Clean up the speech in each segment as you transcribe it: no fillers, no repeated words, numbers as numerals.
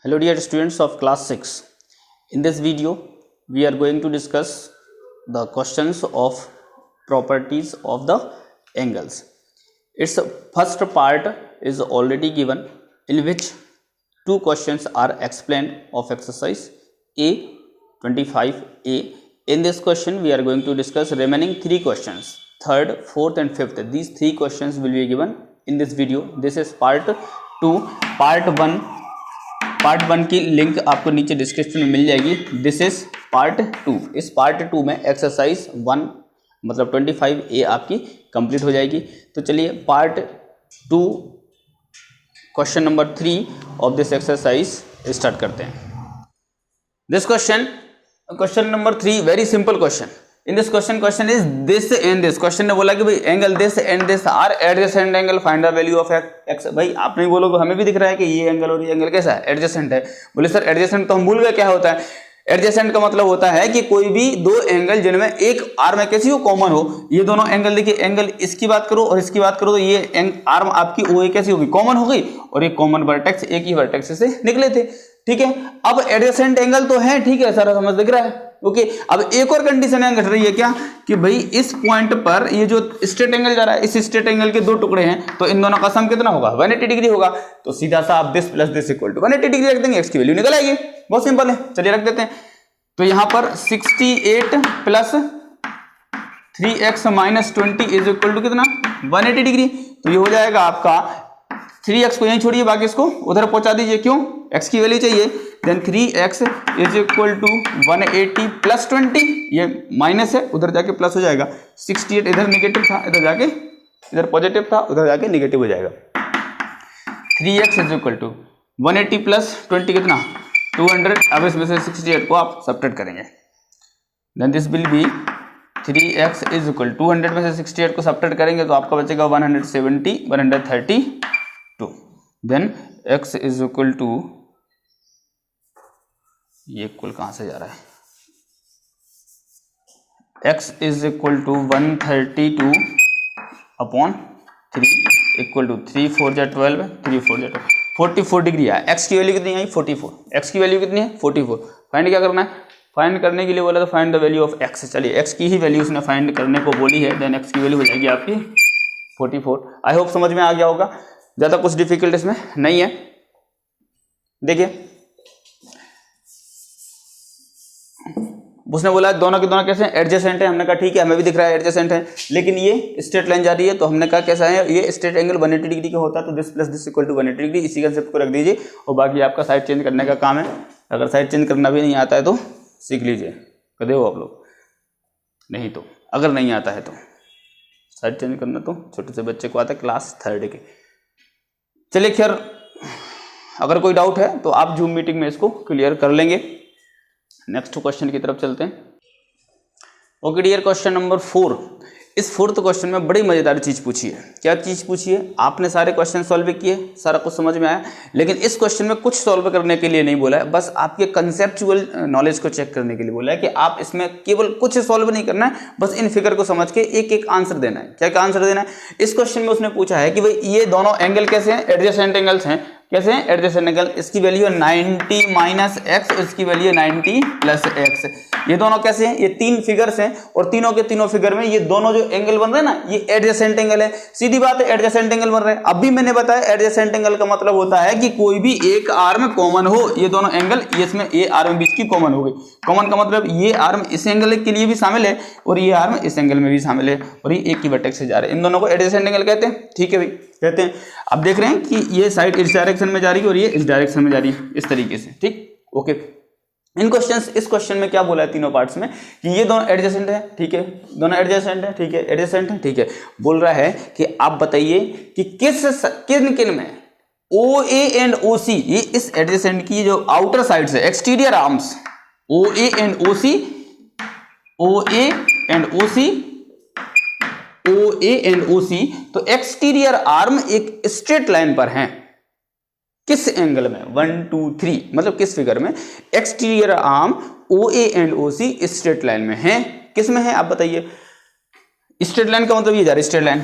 Hello dear students of class 6. In this video we are going to discuss the questions of properties of the angles. Its first part is already given, in which two questions are explained of exercise A 25A. In this question we are going to discuss remaining three questions, third, fourth and fifth. These three questions will be given in this video. This is part 2. Part one की link आपको नीचे description में मिल जाएगी. This is part 2. इस part 2 में exercise 1 मतलब 25A आपकी complete हो जाएगी. तो चलिए part 2 question number 3 of this exercise start करते हैं. This question number 3 very simple question. In this question is this and this. Question ने बोला कि भाई angle this and this are adjacent angle, find the value of x. भाई आप नहीं बोलोगे, हमें भी दिख रहा है कि ये एंगल और ये एंगल कैसा है, एडजेसेंट है. बोले सर एडजेसेंट तो हम भूल गए क्या होता है. एडजेसेंट का मतलब होता है कि कोई भी दो एंगल जिनमें एक आर्म है कैसी हो, कॉमन हो. ये दोनों एंगल देखिए, एंगल इसकी बात करो और इसकी बात करो तो ये आर्म आपकी ओ ए कैसी होगी, कॉमन हो गई. और ये कॉमन वर्टेक्स एक ही वर्टेक्स से निकले थे. ठीक है, अब एडजेसेंट एंगल तो है, ठीक है, सारा समझ दिख रहा है. ओके, अब एक और कंडीशन है घट रही है क्या कि भाई इस पॉइंट पर ये जो स्ट्रेट एंगल जा रहा है, इस स्ट्रेट एंगल के दो टुकड़े हैं तो इन दोनों का सम कितना होगा, 180 डिग्री होगा. तो सीधा सा आप this plus this equal to 180 degree रख देंगे, एक्स की वैल्यू निकल आएगी. बहुत सिंपल है, चलिए रख देते हैं. तो यहां पर 68 plus 3x minus 20 is equal to कितना, 180 डिग्री. तो ये हो जाएगा आपका 3x को यहीं छोड़िए, बाकी इसको उधर पहुंचा दीजिए. क्यों, x की वैल्यू चाहिए. Then 3x is equal to 180 plus 20, ये माइनस है उधर जाके प्लस हो जाएगा. 68 इधर नेगेटिव था, इधर जाके इधर पॉजिटिव था, उधर जाके नेगेटिव हो जाएगा. 3x is equal to 180 plus 20 कितना, 200. अब इसमें से 68 को आप सब्ट्रैक्ट करेंगे. Then this will be 3x is equal 200 में से 68 को सब्ट्रैक्ट करेंगे तो आपका बचेगा 132. Then x is equal to, ये इक्वल कहां से जा रहा है, x is equal to 132 upon 3 equal to 3 4 जा 12, 3 4 जा 12, 44 डिग्री है. x की वैल्यू कितनी आई, 44. x की वैल्यू कितनी है, 44. फाइंड क्या करना है, फाइंड करने के लिए बोला तो find the value of x. चलिए x की ही वैल्यू उसने फाइंड करने को बोली है. देन x की वैल्यू हो जाएगी आपकी 44. आई होप समझ में आ गया होगा, ज्यादा कुछ डिफिकल्ट इसमें नहीं है. देखिए उसने बोला दोनों के दोनों कैसे एडजेसेंट है. हमने कहा ठीक है, हमें भी दिख रहा है एडजेसेंट है, लेकिन ये स्ट्रेट लाइन जा रही है तो हमने कहा कैसा है, ये स्ट्रेट एंगल 180 डिग्री का होता है. तो this plus this equal to 180 degree. इसी कंसेप्ट को रख दीजिए और बाकी आपका साइड चेंज करने का काम है. अगर साइड चेंज करना भी नहीं आता है तो सीख लीजिए, कदे हो आप लोग, नहीं तो अगर नहीं आता है तो साइड चेंज करना तो छोटे से बच्चे को आता है क्लास 3 के. चलिए खैर, अगर कोई डाउट है तो आप जूम मीटिंग में इसको क्लियर कर लेंगे. नेक्स्ट क्वेश्चन की तरफ चलते हैं. Okay dear, question number 4. इस फोर्थ क्वेश्चन में बड़ी मजेदार चीज पूछी है. क्या चीज पूछी है, आपने सारे क्वेश्चन सॉल्व किए, सारा कुछ समझ में आया, लेकिन इस क्वेश्चन में कुछ सॉल्व करने के लिए नहीं बोला है, बस आपके कंसेप्चुअल नॉलेज को चेक करने के लिए बोला है कि आप इसमें केवल कुछ सॉल्व नहीं करना है, बस इन फिगर को समझ के एक एक आंसर देना है. क्या क्या आंसर देना है. इस क्वेश्चन में उसने पूछा है कि भाई ये दोनों एंगल कैसे हैं, एडजेसेंट एंगल्स हैं. कैसे हैं, एडजेसेंट एंगल. इसकी वैल्यू है 90 माइनस एक्स, इसकी वैल्यू है 90 प्लस एक्स. ये दोनों कैसे हैं, ये तीन फिगर्स हैं और तीनों के तीनों फिगर में ये दोनों जो एंगल बन रहे हैं ना, ये एडजेसेंट एंगल है. सीधी बात है, एडजेसेंट एंगल बन रहे हैं. अब भी मैंने बताया एडजेसेंट एंगल का मतलब होता है कि कोई भी एक आर्म कॉमन हो. ये दोनों एंगल, ये इसमें ये आर्म बीच की कॉमन हो गई. कॉमन का मतलब ये आर्म इस एंगल के लिए भी शामिल है और ये आर्म इस एंगल में भी शामिल है और ये एक ही वर्टेक्स से जा रहे हैं. इन दोनों को एडजेसेंट एंगल कहते हैं. ठीक है भाई, कहते हैं. अब देख रहे हैं कि ये साइड इस डायरेक्शन में जा रही है और ये इस डायरेक्शन में जा रही है, इस तरीके से. ठीक, ओके. इस क्वेश्चन में क्या बोला है तीनों पार्ट्स में कि ये दोनों एडजेसेंट है. ठीक है, दोनों एडजेसेंट है. ठीक है, एडजेसेंट है. ठीक है, बोल रहा है कि आप बताइए कि किन में ओ ए एंड ओ सी, ये इस एडजेसेंट की जो आउटर साइड है, exterior arms O A and O C, O A and O C, O A and O C, तो एक्सटीरियर आर्म एक स्ट्रेट लाइन पर हैं. किस एंगल में, 1 2 3, मतलब किस फिगर में exterior arm O A and O C straight line में है. किस में है आप बताइए. स्ट्रेट लाइन का मतलब ये जा रहा है स्ट्रेट लाइन.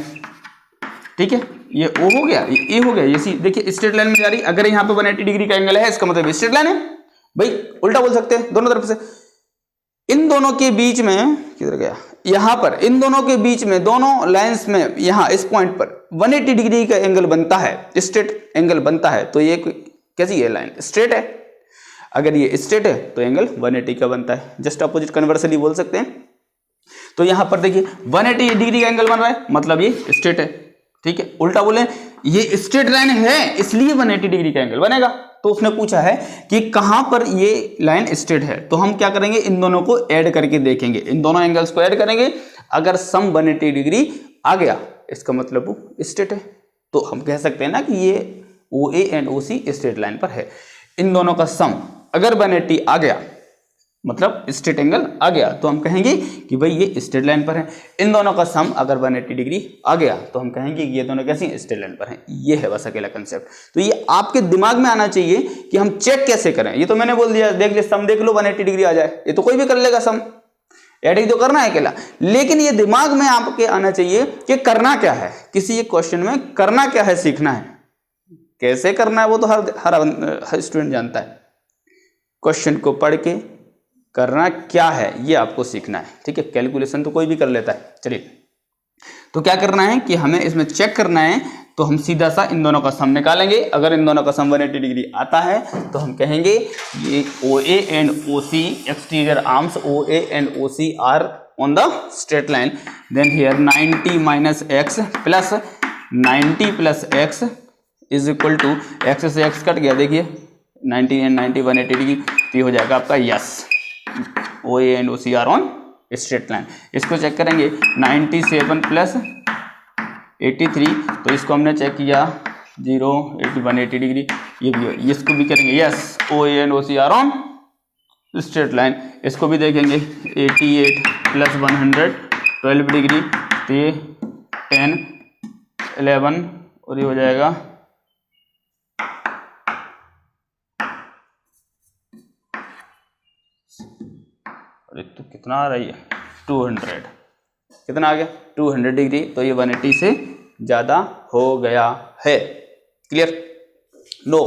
ठीक है, ये O हो गया, ये A हो गया, ये C। देखिए स्ट्रेट लाइन में जा रही, अगर यहाँ पे 180 डिग्री का एंगल है इसका मतलब स्ट्रेट लाइन है भाई, उल्टा बोल सकते हैं दोनों तरफ से। इन दोनों के बीच में किधर गया, यहां पर इन दोनों के बीच में, दोनों लाइंस में यहां इस पॉइंट पर 180 डिग्री का एंगल बनता है, स्ट्रेट एंगल बनता है। तो ये कैसी है लाइन, स्ट्रेट है। अगर ये स्ट्रेट है तो एंगल 180 का बनता है, जस्ट अपोजिट कन्वर्सली बोल सकते हैं। तो यहां पर देखिए 180 डिग्री का एंगल बन रहा है, मतलब ये स्ट्रेट है, ठीक है। उल्टा बोले ये स्ट्रेट लाइन है इसलिए 180 डिग्री का एंगल बनेगा। तो उसने पूछा है कि कहां पर ये लाइन स्ट्रेट है, तो हम क्या करेंगे, इन दोनों को ऐड करके देखेंगे, इन दोनों एंगल्स को ऐड करेंगे। अगर सम 180 डिग्री आ गया इसका मतलब वो स्ट्रेट है। तो हम कह सकते हैं ना कि ये OA and OC straight line पर है। इन दोनों का सम अगर 180 आ गया मतलब स्ट्रेट एंगल आ गया तो हम कहेंगे कि भाई ये स्ट्रेट लाइन पर है। इन दोनों का सम अगर 180 डिग्री आ गया तो हम कहेंगे कि ये दोनों कैसी स्ट्रेट लाइन पर हैं। ये है बस अकेला कंसेप्ट। तो ये आपके दिमाग में आना चाहिए कि हम चेक कैसे करें। ये तो मैंने बोल दिया, देख ले सम देख लो 180 डिग्री आ जाए, ये तो कोई भी कर लेगा सम, ऐड ही तो करना है अकेला। लेकिन ये दिमाग में आपके आना चाहिए कि करना क्या है, किसी एक क्वेश्चन में करना क्या है, सीखना है। कैसे करना है वो तो हर स्टूडेंट जानता है। क्वेश्चन को पढ़ के करना क्या है ये आपको सीखना है, ठीक है। कैलकुलेशन तो कोई भी कर लेता है। चलिए तो क्या करना है कि हमें इसमें चेक करना है, तो हम सीधा सा इन दोनों का सम निकालेंगे। अगर इन दोनों का सम 180 डिग्री आता है तो हम कहेंगे ये OA and OC exterior arms OA and OC are on the straight line. Then here 90 minus x plus 90 plus x is equal to, x से एक्स कट गया, देखिए 90 एंड 90 180 डिग्री, तो ये हो जाएगा आपका yes OA and OC are on straight line. इसको check करेंगे 97 प्लस 83, तो इसको हमने चेक किया 0 80 180 डिग्री, ये भी, इसको भी करेंगे yes OA and OC are on straight line. इसको भी देखेंगे 88 प्लस 100 12 डिग्री, तो ये 10 11 और ये हो जाएगा तो कितना आ रही है 200, कितना आ गया 200 डिग्री। तो ये 180 से ज्यादा हो गया है। क्लियर? नो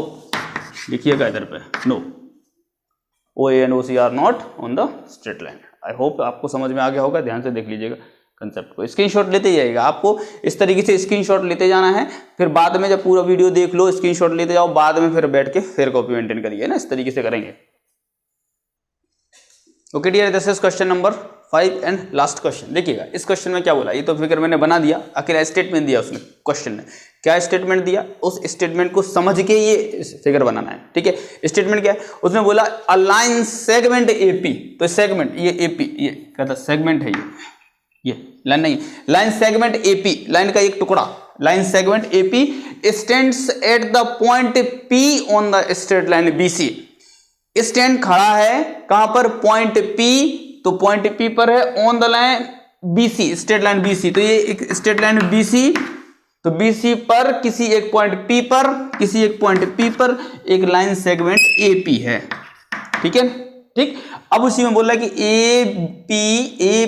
लिखिएगा इधर पे, no OA and OC are not on the straight line. I hope आपको समझ में आ गया होगा। ध्यान से देख लीजिएगा कंसेप्ट को, स्क्रीनशॉट लेते जाइएगा। आपको इस तरीके से स्क्रीनशॉट लेते जाना है, फिर बाद में जब पूरा वीडियो देख लो स्क्रीनशॉट लेते जाओ, बाद में फिर बैठ के फिर कॉपी मेंटेन करिए ना, इस तरीके से करेंगे। Okay dear, this is question number 5 and last question. देखिएगा इस क्वेश्चन में क्या बोला, ये तो फिगर मैंने बना दिया, अकेला स्टेटमेंट दिया उसने क्वेश्चन ने। क्या स्टेटमेंट दिया, उस स्टेटमेंट को समझ के ये फिगर बनाना है, ठीक है। स्टेटमेंट क्या है, उसने बोला अ लाइन सेगमेंट AP, तो सेगमेंट ये AP, ये कहता सेगमेंट है, ये लाइन नहीं, लाइन सेगमेंट AP, लाइन का एक टुकड़ा, line segment AP stands at the point P on the straight line BC। Stand खड़ा है कहां पर, पॉइंट P, तो पॉइंट P पर है on the line BC, straight line BC। तो ये एक स्ट्रेट लाइन BC, तो BC पर किसी एक पॉइंट P पर, किसी एक पॉइंट P पर एक लाइन सेगमेंट AP है, ठीक है। ठीक, अब उसी में बोल रहा है कि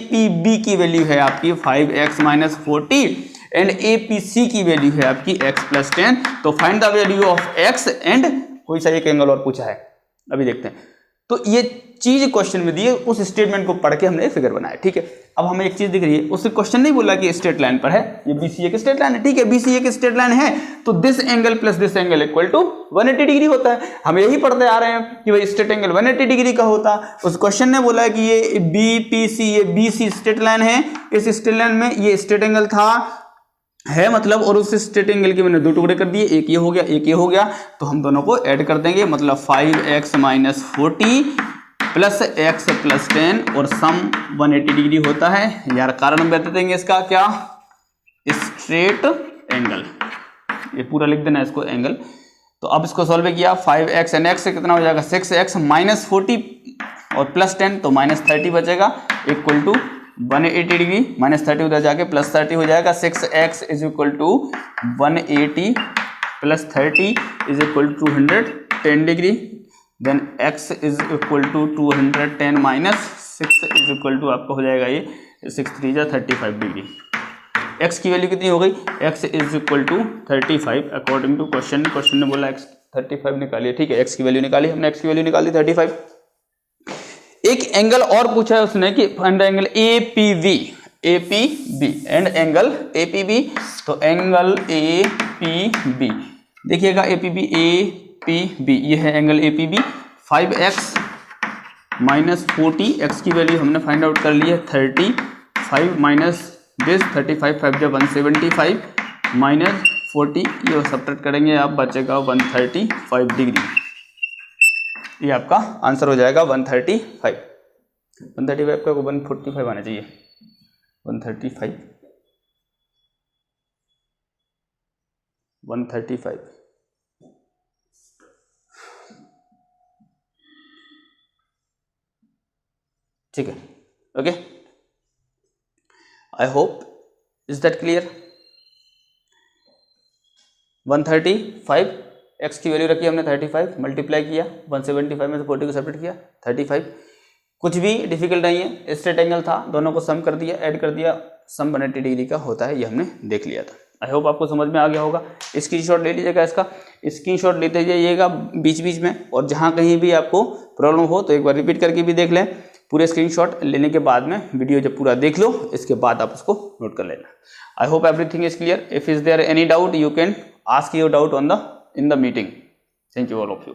APB की वैल्यू है आपकी 5x माइनस 40 एंड APC की वैल्यू है आपकी x प्लस 10। तो find the value of x and कोई सा एक एंगल और पूछा है, अभी देखते हैं। तो ये चीज क्वेश्चन में दी है, उस स्टेटमेंट को पढ़ के हमने फिगर बनाया, ठीक है। अब हमें एक चीज दिख रही है, उससे क्वेश्चन नहीं बोला कि स्ट्रेट लाइन पर है, ये BC एक स्ट्रेट लाइन है, ठीक है। BC एक स्ट्रेट लाइन है तो this angle plus this angle equal to 180 degree होता है। हम यही पढ़ते आ रहे हैं कि भाई स्ट्रेट एंगल 180 डिग्री का होता। उस क्वेश्चन ने बोला कि ये BPC, ये BC स्ट्रेट लाइन है, इस स्ट्रेट लाइन में ये स्ट्रेट एंगल था है मतलब, और उस स्ट्रेट एंगल के मैंने दो टुकड़े कर दिए, एक ये हो गया एक ये हो गया, तो हम दोनों को ऐड कर देंगे, मतलब 5x minus 40 plus x plus 10 और सम 180 डिग्री होता है। यार कारण बता देंगे इसका क्या, स्ट्रेट एंगल, ये पूरा लिख देना इसको एंगल। तो अब इसको सॉल्व किया, 5x एंड x कितना हो जाएगा 6x माइनस 40 और प्लस 10 तो माइनस 30 बचेगा, इक्वल टू 180 डिग्री, माइनस 30 उधर जाके प्लस 30 हो जाएगा। 6x is equal to 180 plus 30 is equal to 210 degree, then x is equal to 210 minus 6 is equal to आपका हो जाएगा ये 6 3 जा 35 डिग्री। एक्स की वैल्यू कितनी हो गई, x is equal to 35 according to question ने बोला एक्स 35 निकालिए, ठीक है, एक्स की वैल्यू निकाली, हमने एक्स की वैल्यू निकाली 35। एक एंगल और पूछा है उसने कि find the angle APB and angle APB, तो एंगल एपीबी देखिएगा, एपीबी ये है angle APB, 5x minus 40, x की वैल्यू हमने फाइंड आउट कर ली है 35 माइनस दिस 35 5 जब 175 माइनस 40, ये सब्ट्रैक्ट करेंगे आप, बचेगा 135 डिग्री, ये आपका आंसर हो जाएगा 135 का 145 आना चाहिए, 135 ठीक है, okay, I hope is that clear. 135 x की वैल्यू रखी हमने 35, मल्टीप्लाई किया 175 में से 40 को सेपरेट किया 35, कुछ भी डिफिकल्ट नहीं है, स्ट्रेट एंगल था, दोनों को सम कर दिया, ऐड कर दिया, सम 180 डिग्री का होता है, ये हमने देख लिया था। आई होप आपको समझ में आ गया होगा। स्क्रीनशॉट ले लीजिएगा, इसका स्क्रीनशॉट लेते जाइएगा बीच बीच में, और जहाँ कहीं भी आपको प्रॉब्लम हो तो एक बार रिपीट करके भी देख लें। पूरे स्क्रीनशॉट लेने के बाद में वीडियो जब पूरा देख लो, इसके बाद आप उसको नोट कर लेना। I hope everything is clear. If is there any doubt you can ask your doubt in the meeting. Thank you all of you.